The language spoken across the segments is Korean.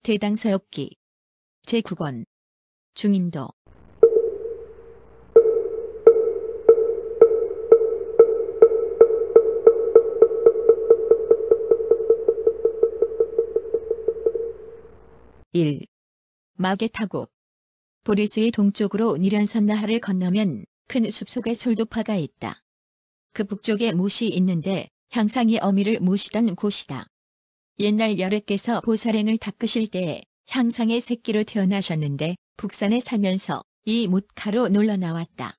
대당서엽기 제9권 중인도 일. 마개타국 보리수의 동쪽으로 니련선 나하를 건너면 큰 숲속에 솔도파가 있다. 그 북쪽에 못이 있는데 향상이 어미를 모시던 곳이다. 옛날 여래께서 보살행을 닦으실 때에 향상의 새끼로 태어나셨는데 북산에 살면서 이 못가로 놀러 나왔다.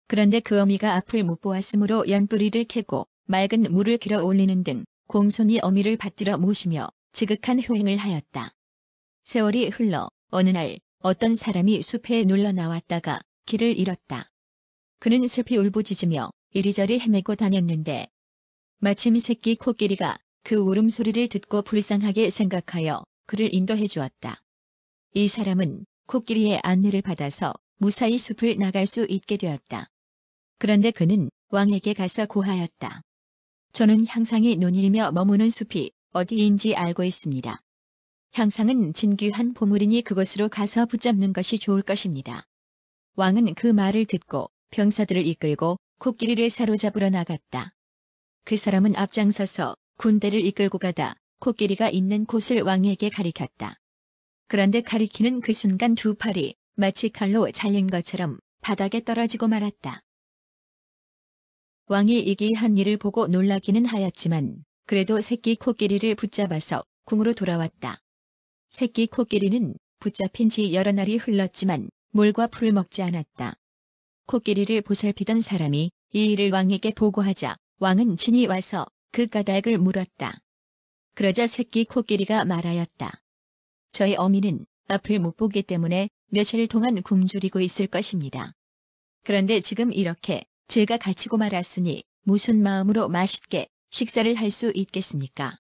그런데 그 어미가 앞을 못 보았으므로 연뿌리를 캐고 맑은 물을 길어 올리는 등 공손히 어미를 받들어 모시며 지극한 효행을 하였다. 세월이 흘러 어느 날 어떤 사람이 숲에 놀러 나왔다가 길을 잃었다. 그는 슬피 울부짖으며 이리저리 헤매고 다녔는데 마침 새끼 코끼리가 그 울음소리를 듣고 불쌍하게 생각하여 그를 인도해 주었다. 이 사람은 코끼리의 안내를 받아서 무사히 숲을 나갈 수 있게 되었다. 그런데 그는 왕에게 가서 고하였다. 저는 향상이 논일며 머무는 숲이 어디인지 알고 있습니다. 향상은 진귀한 보물이니 그곳으로 가서 붙잡는 것이 좋을 것입니다. 왕은 그 말을 듣고 병사들을 이끌고 코끼리를 사로잡으러 나갔다. 그 사람은 앞장서서 군대를 이끌고 가다 코끼리가 있는 곳을 왕에게 가리켰다. 그런데 가리키는 그 순간 두 팔이 마치 칼로 잘린 것처럼 바닥에 떨어지고 말았다. 왕이 이기한 일을 보고 놀라기는 하였지만 그래도 새끼 코끼리를 붙잡아서 궁으로 돌아왔다. 새끼 코끼리는 붙잡힌 지 여러 날이 흘렀지만 물과 풀을 먹지 않았다. 코끼리를 보살피던 사람이 이 일을 왕에게 보고하자 왕은 친히 와서 그 까닭을 물었다. 그러자 새끼 코끼리가 말하였다. 저희 어미는 앞을 못 보기 때문에 며칠 동안 굶주리고 있을 것입니다. 그런데 지금 이렇게 제가 갇히고 말았으니 무슨 마음으로 맛있게 식사를 할 수 있겠습니까?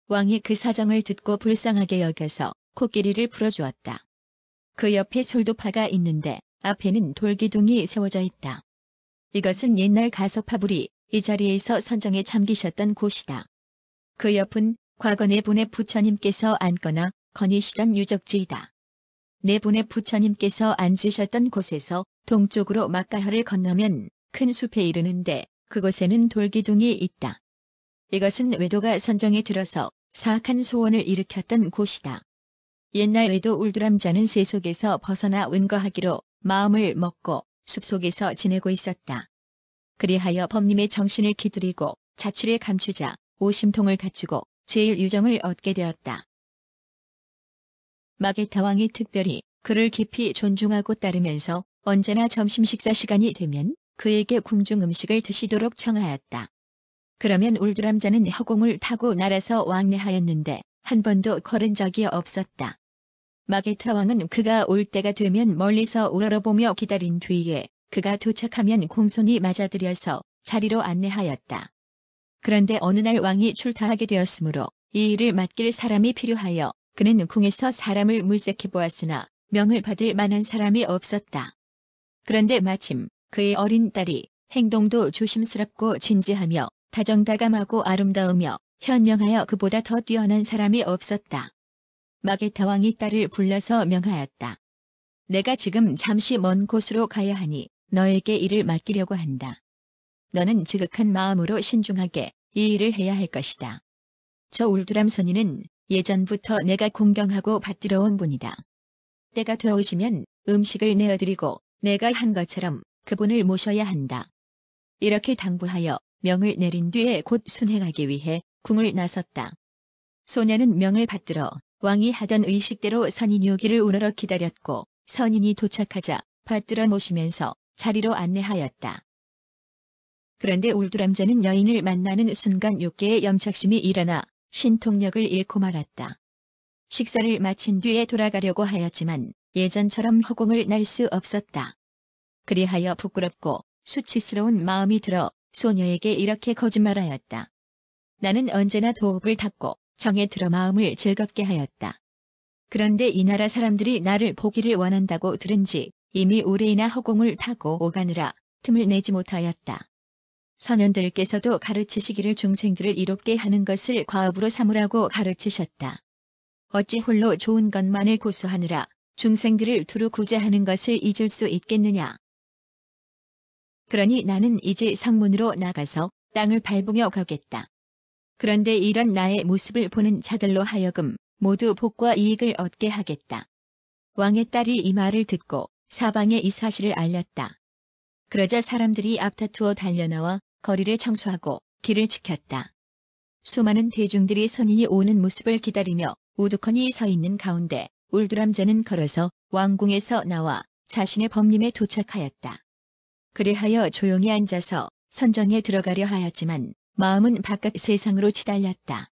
왕이 그 사정을 듣고 불쌍하게 여겨서 코끼리를 풀어주었다. 그 옆에 솔도파가 있는데 앞에는 돌기둥이 세워져 있다. 이것은 옛날 가섭파불이 이 자리에서 선정에 잠기셨던 곳이다. 그 옆은 과거 네 분의 부처님께서 앉거나 거니시던 유적지이다. 네 분의 부처님께서 앉으셨던 곳에서 동쪽으로 막가혀를 건너면 큰 숲에 이르는데 그곳에는 돌기둥이 있다. 이것은 외도가 선정에 들어서 사악한 소원을 일으켰던 곳이다. 옛날 외도 울두람자는 새 속에서 벗어나 은거하기로 마음을 먹고 숲속에서 지내고 있었다. 그리하여 법님의 정신을 기들이고 자취를 감추자 오심통을 갖추고 제일 유정을 얻게 되었다. 마게타왕이 특별히 그를 깊이 존중하고 따르면서 언제나 점심 식사 시간이 되면 그에게 궁중 음식을 드시도록 청하였다. 그러면 울두람자는 허공을 타고 날아서 왕래하였는데 한 번도 걸은 적이 없었다. 마게타왕은 그가 올 때가 되면 멀리서 우러러보며 기다린 뒤에 그가 도착하면 공손히 맞아들여서 자리로 안내하였다. 그런데 어느 날 왕이 출타하게 되었으므로 이 일을 맡길 사람이 필요하여 그는 궁에서 사람을 물색해 보았으나 명을 받을 만한 사람이 없었다. 그런데 마침 그의 어린 딸이 행동도 조심스럽고 진지하며 다정다감하고 아름다우며 현명하여 그보다 더 뛰어난 사람이 없었다. 마게타왕이 딸을 불러서 명하였다. 내가 지금 잠시 먼 곳으로 가야 하니 너에게 일을 맡기려고 한다. 너는 지극한 마음으로 신중하게 이 일을 해야 할 것이다. 저 울두람 선인은 예전부터 내가 공경하고 받들어온 분이다. 때가 되어오시면 음식을 내어드리고 내가 한 것처럼 그분을 모셔야 한다. 이렇게 당부하여 명을 내린 뒤에 곧 순행하기 위해 궁을 나섰다. 소녀는 명을 받들어 왕이 하던 의식대로 선인이 오기를 우러러 기다렸고 선인이 도착하자 받들어 모시면서 자리로 안내하였다. 그런데 울두람자는 여인을 만나는 순간 육계의 염착심이 일어나 신통력을 잃고 말았다. 식사를 마친 뒤에 돌아가려고 하였지만 예전처럼 허공을 날 수 없었다. 그리하여 부끄럽고 수치스러운 마음이 들어 소녀에게 이렇게 거짓말하였다. 나는 언제나 도읍을 닦고 정에 들어 마음을 즐겁게 하였다. 그런데 이 나라 사람들이 나를 보기를 원한다고 들은지 이미 오래이나 허공을 타고 오가느라 틈을 내지 못하였다. 선현들께서도 가르치시기를 중생들을 이롭게 하는 것을 과업으로 삼으라고 가르치셨다. 어찌 홀로 좋은 것만을 고수하느라 중생들을 두루 구제하는 것을 잊을 수 있겠느냐. 그러니 나는 이제 성문으로 나가서 땅을 밟으며 가겠다. 그런데 이런 나의 모습을 보는 자들로 하여금 모두 복과 이익을 얻게 하겠다. 왕의 딸이 이 말을 듣고 사방에 이 사실을 알렸다. 그러자 사람들이 앞다투어 달려나와 거리를 청소하고 길을 지켰다. 수많은 대중들이 선인이 오는 모습을 기다리며 우두커니 서 있는 가운데 울두람자는 걸어서 왕궁에서 나와 자신의 법림에 도착하였다. 그리하여 조용히 앉아서 선정에 들어가려 하였지만 마음은 바깥 세상으로 치달렸다.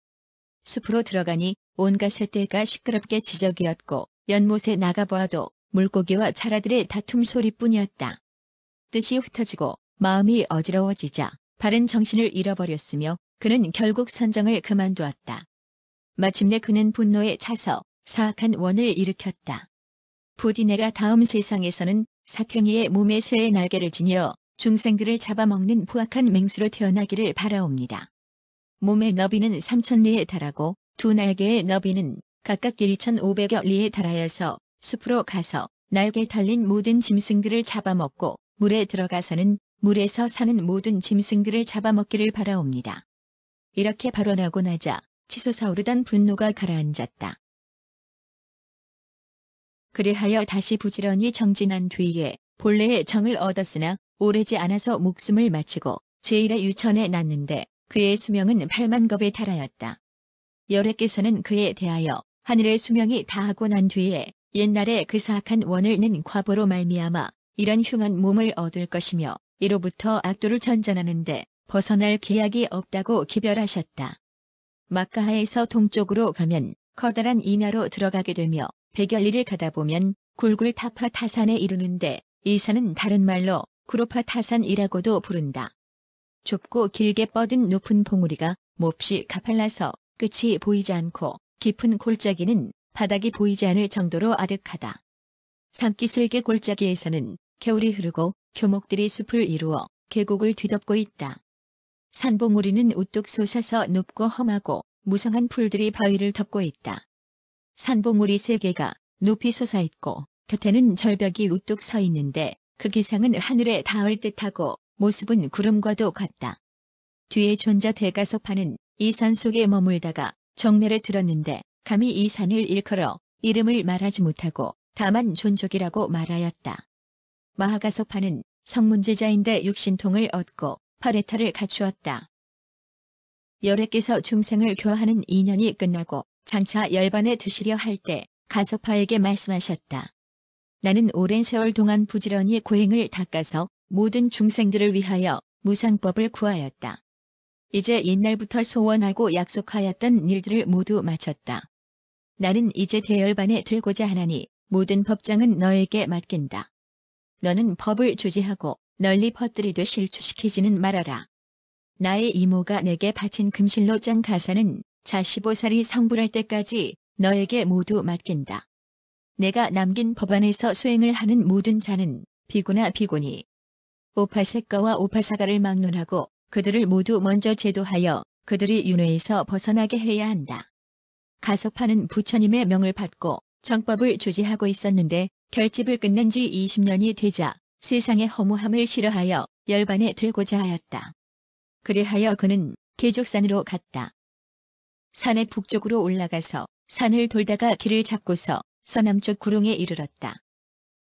숲으로 들어가니 온갖 새떼가 시끄럽게 지저귀었고 연못에 나가보아도 물고기와 차라들의 다툼 소리뿐이었다. 뜻이 흩어지고 마음이 어지러워지자 바른 정신을 잃어버렸으며 그는 결국 선정을 그만두었다. 마침내 그는 분노에 차서 사악한 원을 일으켰다. 부디 내가 다음 세상에서는 사평이의 몸에 새의 날개를 지녀 중생들을 잡아먹는 포악한 맹수로 태어나기를 바라옵니다. 몸의 너비는 3000리에 달하고 두 날개의 너비는 각각 1500여 리에 달하여서 숲으로 가서 날개 달린 모든 짐승들을 잡아먹고 물에 들어가서는 물에서 사는 모든 짐승들을 잡아먹기를 바라옵니다. 이렇게 발언하고 나자 치솟아오르던 분노가 가라앉았다. 그리하여 다시 부지런히 정진한 뒤에 본래의 정을 얻었으나 오래지 않아서 목숨을 마치고 제1의 유천에 났는데 그의 수명은 8만 겁에 달하였다. 여래께서는 그에 대하여 하늘의 수명이 다하고 난 뒤에 옛날에 그 사악한 원을 낸 과보로 말미암아 이런 흉한 몸을 얻을 것이며 이로부터 악도를 전전하는데 벗어날 기약이 없다고 기별하셨다. 마카하에서 동쪽으로 가면 커다란 임야로 들어가게 되며 100여 리를 가다 보면 굴굴타파 타산에 이르는데 이 산은 다른 말로 구로파 타산이라고도 부른다. 좁고 길게 뻗은 높은 봉우리가 몹시 가팔라서 끝이 보이지 않고 깊은 골짜기는 바닥이 보이지 않을 정도로 아득하다. 산기슭의 골짜기에서는 개울이 흐르고 교목들이 숲을 이루어 계곡을 뒤덮고 있다. 산봉우리는 우뚝 솟아서 높고 험하고 무성한 풀들이 바위를 덮고 있다. 산봉우리 3개가 높이 솟아있고 곁에는 절벽이 우뚝 서 있는데 그 기상은 하늘에 닿을 듯하고 모습은 구름과도 같다. 뒤에 존자 대가섭하는 이 산 속에 머물다가 정멸에 들었는데 감히 이 산을 일컬어 이름을 말하지 못하고 다만 존족이라고 말하였다. 마하가섭하는 성문제자인데 육신통을 얻고 파레타를 갖추었다. 여래께서 중생을 교화하는 2년이 끝나고 장차 열반에 드시려 할 때 가섭파에게 말씀하셨다. 나는 오랜 세월 동안 부지런히 고행을 닦아서 모든 중생들을 위하여 무상법을 구하였다. 이제 옛날부터 소원하고 약속하였던 일들을 모두 마쳤다. 나는 이제 대열반에 들고자 하나니 모든 법장은 너에게 맡긴다. 너는 법을 주지하고 널리 퍼뜨리되 실추시키지는 말아라. 나의 이모가 내게 바친 금실로 짠 가사는 자 15살이 성불할 때까지 너에게 모두 맡긴다. 내가 남긴 법안에서 수행을 하는 모든 자는 비구나 비구니 오파색가와 오파사가를 막론하고 그들을 모두 먼저 제도하여 그들이 윤회에서 벗어나게 해야 한다. 가섭하는 부처님의 명을 받고 정법을 주지하고 있었는데 결집을 끝낸 지 20년이 되자 세상의 허무함을 싫어하여 열반에 들고자 하였다. 그리하여 그는 계족산으로 갔다. 산의 북쪽으로 올라가서 산을 돌다가 길을 잡고서 서남쪽 구릉에 이르렀다.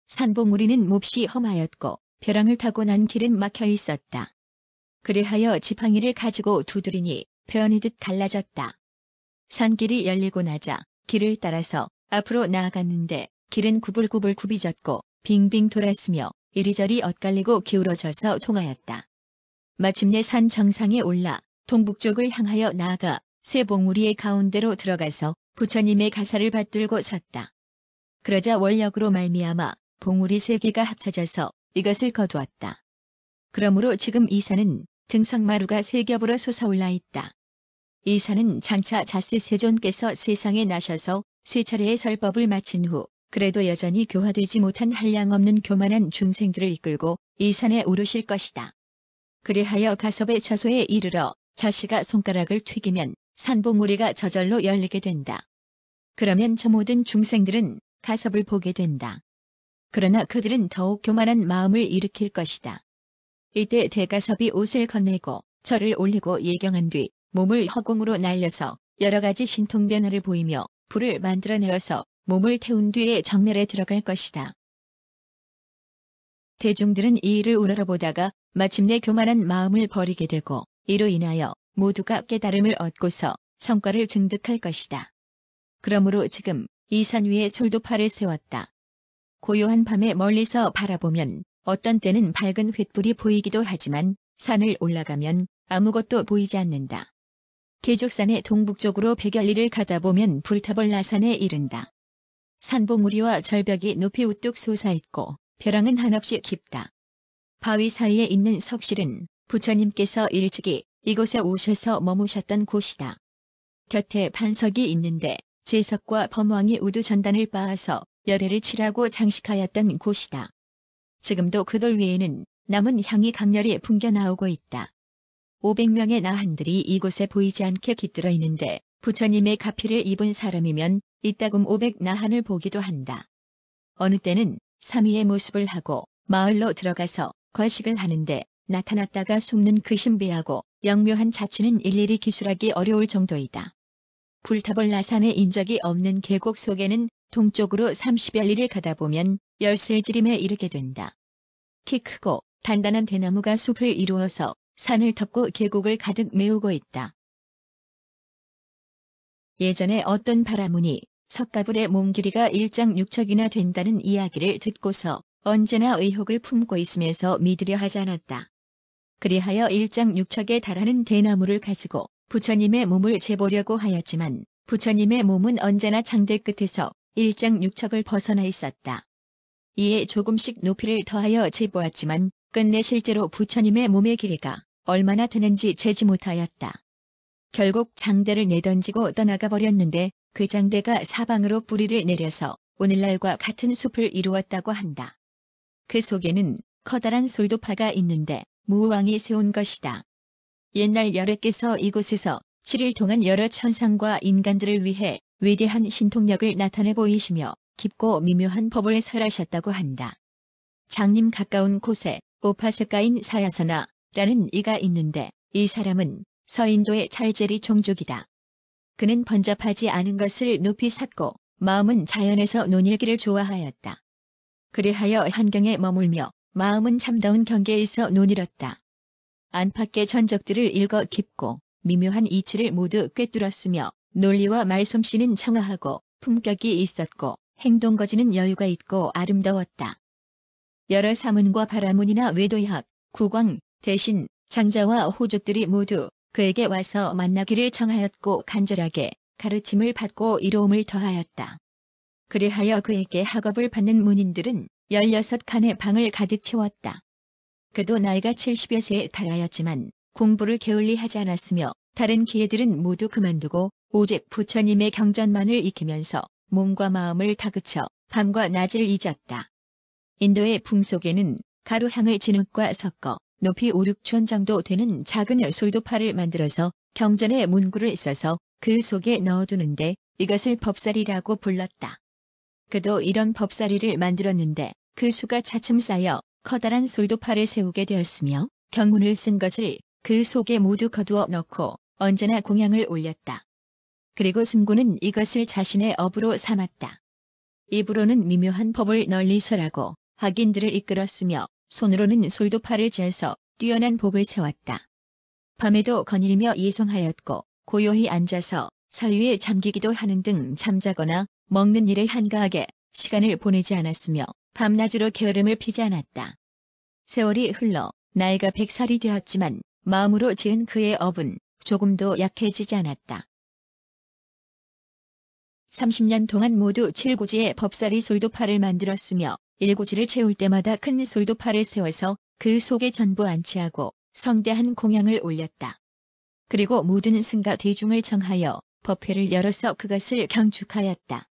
산봉우리는 몹시 험하였고 벼랑을 타고 난 길은 막혀 있었다. 그리하여 지팡이를 가지고 두드리니 베어니듯 갈라졌다. 산길이 열리고 나자 길을 따라서 앞으로 나아갔는데 길은 구불구불 굽이졌고 빙빙 돌았으며 이리저리 엇갈리고 기울어져서 통하였다. 마침내 산 정상에 올라 동북쪽을 향하여 나아가 새 봉우리의 가운데로 들어가서 부처님의 가사를 받들고 섰다. 그러자 원력으로 말미암아 봉우리 3개가 합쳐져서 이것을 거두었다. 그러므로 지금 이 산은 등성마루가 3겹으로 솟아올라 있다. 이 산은 장차 자스 세존께서 세상에 나셔서 세 차례의 설법을 마친 후 그래도 여전히 교화되지 못한 한량없는 교만한 중생들을 이끌고 이 산에 오르실 것이다. 그리하여 가섭의 처소에 이르러 자시가 손가락을 튀기면 산봉우리가 저절로 열리게 된다. 그러면 저 모든 중생들은 가섭을 보게 된다. 그러나 그들은 더욱 교만한 마음을 일으킬 것이다. 이때 대가섭이 옷을 건네고 절을 올리고 예경한 뒤 몸을 허공으로 날려서 여러 가지 신통변화를 보이며 불을 만들어내어서 몸을 태운 뒤에 정멸에 들어갈 것이다. 대중들은 이 일을 우러러보다가 마침내 교만한 마음을 버리게 되고 이로 인하여 모두가 깨달음을 얻고서 성과를 증득할 것이다. 그러므로 지금 이 산 위에 솔도파를 세웠다. 고요한 밤에 멀리서 바라보면 어떤 때는 밝은 횃불이 보이기도 하지만 산을 올라가면 아무것도 보이지 않는다. 계족산의 동북쪽으로 100여리를 가다 보면 불타벌 나산에 이른다. 산봉우리와 절벽이 높이 우뚝 솟아있고 벼랑은 한없이 깊다. 바위 사이에 있는 석실은 부처님께서 일찍이 이곳에 오셔서 머무셨던 곳이다. 곁에 반석이 있는데 제석과 범왕이 우두 전단을 빻아서 열애를 칠하고 장식하였던 곳이다. 지금도 그 돌 위에는 남은 향이 강렬히 풍겨나오고 있다. 500명의 나한들이 이곳에 보이지 않게 깃들어 있는데 부처님의 가피를 입은 사람이면 이따금 500나한을 보기도 한다. 어느 때는 삼위의 모습을 하고 마을로 들어가서 거식을 하는데 나타났다가 숨는 그 신비하고 영묘한 자취는 일일이 기술하기 어려울 정도이다. 불타벌 나산에 인적이 없는 계곡 속에는 동쪽으로 30여리를 가다 보면 열슬지림에 이르게 된다. 키 크고 단단한 대나무가 숲을 이루어서 산을 덮고 계곡을 가득 메우고 있다. 예전에 어떤 바라문이 석가불의 몸 길이가 1장6척이나 된다는 이야기를 듣고서 언제나 의혹을 품고 있으면서 믿으려 하지 않았다. 그리하여 1장6척에 달하는 대나무를 가지고 부처님의 몸을 재보려고 하였지만 부처님의 몸은 언제나 장대 끝에서 1장6척을 벗어나 있었다. 이에 조금씩 높이를 더하여 재보았지만 끝내 실제로 부처님의 몸의 길이가 얼마나 되는지 재지 못하였다. 결국 장대를 내던지고 떠나가 버렸는데 그 장대가 사방으로 뿌리를 내려서 오늘날과 같은 숲을 이루었다고 한다. 그 속에는 커다란 솔도파가 있는데 무왕이 세운 것이다. 옛날 열애께서 이곳에서 7일 동안 여러 천상과 인간들을 위해 위대한 신통력을 나타내 보이시며 깊고 미묘한 법을 설하셨다고 한다. 장림 가까운 곳에 오파스가인 사야서나라는 이가 있는데 이 사람은 서인도의 찰제리 종족이다. 그는 번잡하지 않은 것을 높이 샀고 마음은 자연에서 논일기를 좋아하였다. 그리하여 한경에 머물며 마음은 참다운 경계에서 논일었다. 안팎의 전적들을 읽어 깊고 미묘한 이치를 모두 꿰뚫었으며 논리와 말솜씨는 청아하고 품격이 있었고 행동거지는 여유가 있고 아름다웠다. 여러 사문과 바라문이나 외도학, 국왕, 대신, 장자와 호족들이 모두 그에게 와서 만나기를 청하였고 간절하게 가르침을 받고 이로움을 더하였다. 그리하여 그에게 학업을 받는 문인들은 16칸의 방을 가득 채웠다. 그도 나이가 70여 세에 달하였지만 공부를 게을리 하지 않았으며 다른 기회들은 모두 그만두고 오직 부처님의 경전만을 익히면서 몸과 마음을 다그쳐 밤과 낮을 잊었다. 인도의 풍속에는 가루향을 진흙과 섞어 높이 5, 6천 정도 되는 작은 솔도파를 만들어서 경전의 문구를 써서 그 속에 넣어두는데 이것을 법사리라고 불렀다. 그도 이런 법사리를 만들었는데 그 수가 차츰 쌓여 커다란 솔도파를 세우게 되었으며 경문을 쓴 것을 그 속에 모두 거두어 넣고 언제나 공양을 올렸다. 그리고 승구는 이것을 자신의 업으로 삼았다. 입으로는 미묘한 법을 널리 설하고 학인들을 이끌었으며 손으로는 솔도파를 지어서 뛰어난 복을 세웠다. 밤에도 거닐며 예송하였고 고요히 앉아서 사유에 잠기기도 하는 등 잠자거나 먹는 일에 한가하게 시간을 보내지 않았으며 밤낮으로 게으름을 피지 않았다. 세월이 흘러 나이가 100살이 되었지만 마음으로 지은 그의 업은 조금도 약해지지 않았다. 30년 동안 모두 7고지의 법사리 솔도파를 만들었으며 1고지를 채울 때마다 큰 솔도파를 세워서 그 속에 전부 안치하고 성대한 공양을 올렸다. 그리고 모든 승가 대중을 청하여 법회를 열어서 그것을 경축하였다.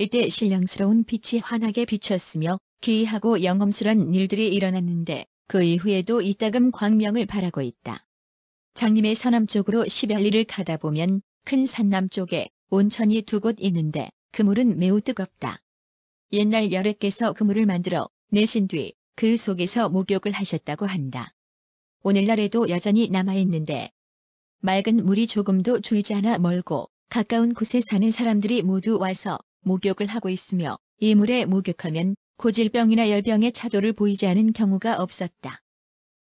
이때 신령스러운 빛이 환하게 비쳤으며 기이하고 영험스런 일들이 일어났는데 그 이후에도 이따금 광명을 발하고 있다. 장림의 서남쪽으로 10여 리를 가다 보면 큰 산 남쪽에 온천이 두 곳 있는데 그 물은 매우 뜨겁다. 옛날 여래께서 그 물을 만들어 내신 뒤 그 속에서 목욕을 하셨다고 한다. 오늘날에도 여전히 남아있는데 맑은 물이 조금도 줄지 않아 멀고 가까운 곳에 사는 사람들이 모두 와서 목욕을 하고 있으며 이 물에 목욕하면 고질병이나 열병에 차도를 보이지 않은 경우가 없었다.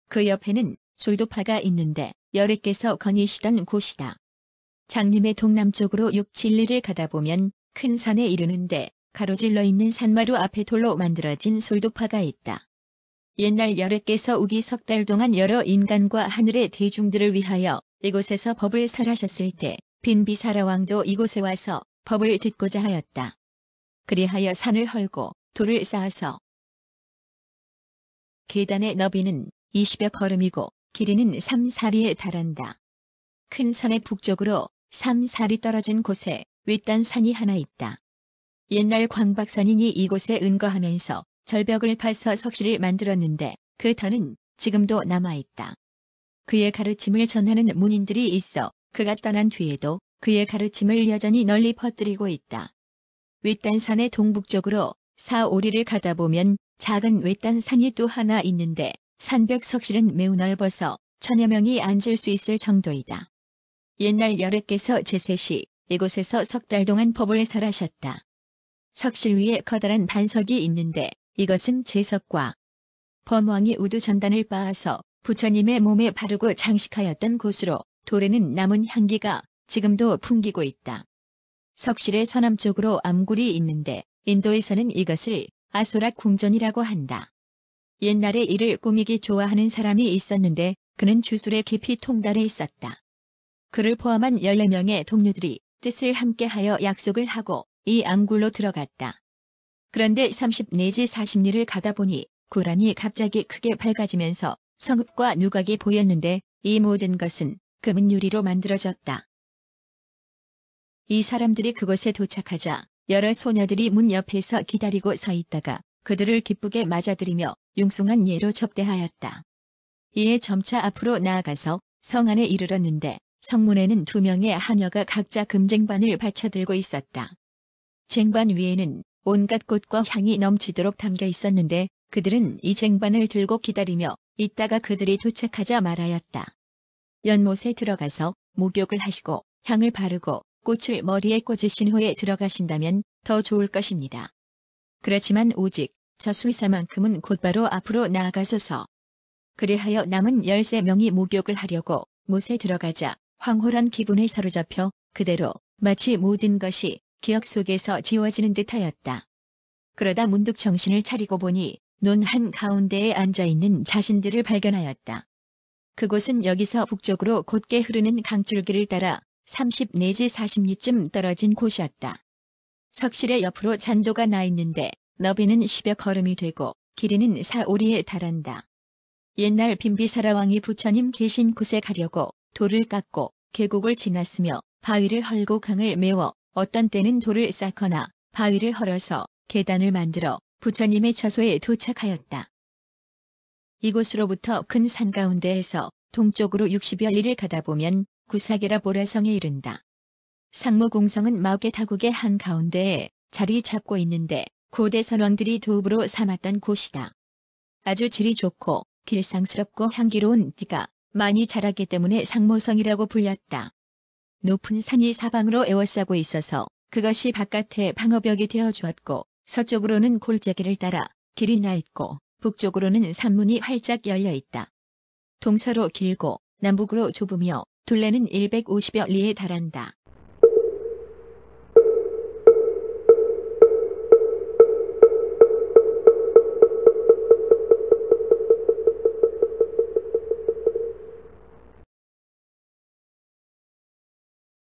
그 옆에는 솔도파가 있는데 여래께서 거니시던 곳이다. 장림의 동남쪽으로 6, 7리를 가다 보면 큰 산에 이르는데 가로질러 있는 산마루 앞에 돌로 만들어진 솔도파가 있다. 옛날 여래께서 우기 석 달 동안 여러 인간과 하늘의 대중들을 위하여 이곳에서 법을 설하셨을 때 빈비사라왕도 이곳에 와서 법을 듣고자 하였다. 그리하여 산을 헐고 돌을 쌓아서 계단의 너비는 20여 걸음이고 길이는 3, 4리에 달한다. 큰 산의 북쪽으로 3, 4리 떨어진 곳에 윗단 산이 하나 있다. 옛날 광박산인이 이곳에 은거하면서 절벽을 파서 석실을 만들었는데 그 터는 지금도 남아있다. 그의 가르침을 전하는 문인들이 있어 그가 떠난 뒤에도 그의 가르침을 여전히 널리 퍼뜨리고 있다. 윗단산의 동북쪽으로 4, 5리를 가다 보면 작은 윗단산이 또 하나 있는데 산벽 석실은 매우 넓어서 천여 명이 앉을 수 있을 정도이다. 옛날 여래께서 제셋이 이곳에서 석 달 동안 법을 설하셨다. 석실 위에 커다란 반석이 있는데 이것은 제석과 범왕이 우두 전단을 빻아서 부처님의 몸에 바르고 장식하였던 곳으로 돌에는 남은 향기가 지금도 풍기고 있다. 석실의 서남쪽으로 암굴이 있는데 인도에서는 이것을 아소락 궁전이라고 한다. 옛날에 이를 꾸미기 좋아하는 사람이 있었는데 그는 주술에 깊이 통달해 있었다. 그를 포함한 14명의 동료들이 뜻을 함께하여 약속을 하고 이 암굴로 들어갔다. 그런데 30 내지 40리를 가다 보니 고란이 갑자기 크게 밝아지면서 성읍과 누각이 보였는데 이 모든 것은 금은 유리로 만들어졌다. 이 사람들이 그곳에 도착하자 여러 소녀들이 문 옆에서 기다리고 서 있다가 그들을 기쁘게 맞아들이며 융숭한 예로 접대하였다. 이에 점차 앞으로 나아가서 성 안에 이르렀는데 성문에는 2명의 하녀가 각자 금쟁반을 받쳐들고 있었다. 쟁반 위에는 온갖 꽃과 향이 넘치도록 담겨 있었는데 그들은 이 쟁반을 들고 기다리며 있다가 그들이 도착하자 말하였다. 연못에 들어가서 목욕을 하시고 향을 바르고 꽃을 머리에 꽂으신 후에 들어가신다면 더 좋을 것입니다. 그렇지만 오직 저 술사만큼은 곧바로 앞으로 나아가소서. 그리하여 남은 13명이 목욕을 하려고 못에 들어가자 황홀한 기분에 사로잡혀 그대로 마치 모든 것이 기억 속에서 지워지는 듯하였다. 그러다 문득 정신을 차리고 보니 논 한가운데에 앉아있는 자신들을 발견하였다. 그곳은 여기서 북쪽으로 곧게 흐르는 강줄기를 따라 30 내지 40리쯤 떨어진 곳이었다. 석실의 옆으로 잔도가 나 있는데 너비는 10여 걸음이 되고 길이는 4, 5리에 달한다. 옛날 빈비사라왕이 부처님 계신 곳에 가려고 돌을 깎고 계곡을 지났으며 바위를 헐고 강을 메워 어떤 때는 돌을 쌓거나 바위를 헐어서 계단을 만들어 부처님의 처소에 도착하였다. 이곳으로부터 큰 산 가운데에서 동쪽으로 60여 리를 가다 보면 구사계라 보라성에 이른다. 상무공성은 마오케 타국의 한가운데에 자리 잡고 있는데 고대 선왕들이 도읍으로 삼았던 곳이다. 아주 질이 좋고 길상스럽고 향기로운 띠가 많이 자랐기 때문에 상모성이라고 불렸다. 높은 산이 사방으로 에워싸고 있어서 그것이 바깥에 방어벽이 되어 주었고 서쪽으로는 골짜기를 따라 길이 나 있고 북쪽으로는 산문이 활짝 열려 있다. 동서로 길고 남북으로 좁으며 둘레는 150여 리에 달한다.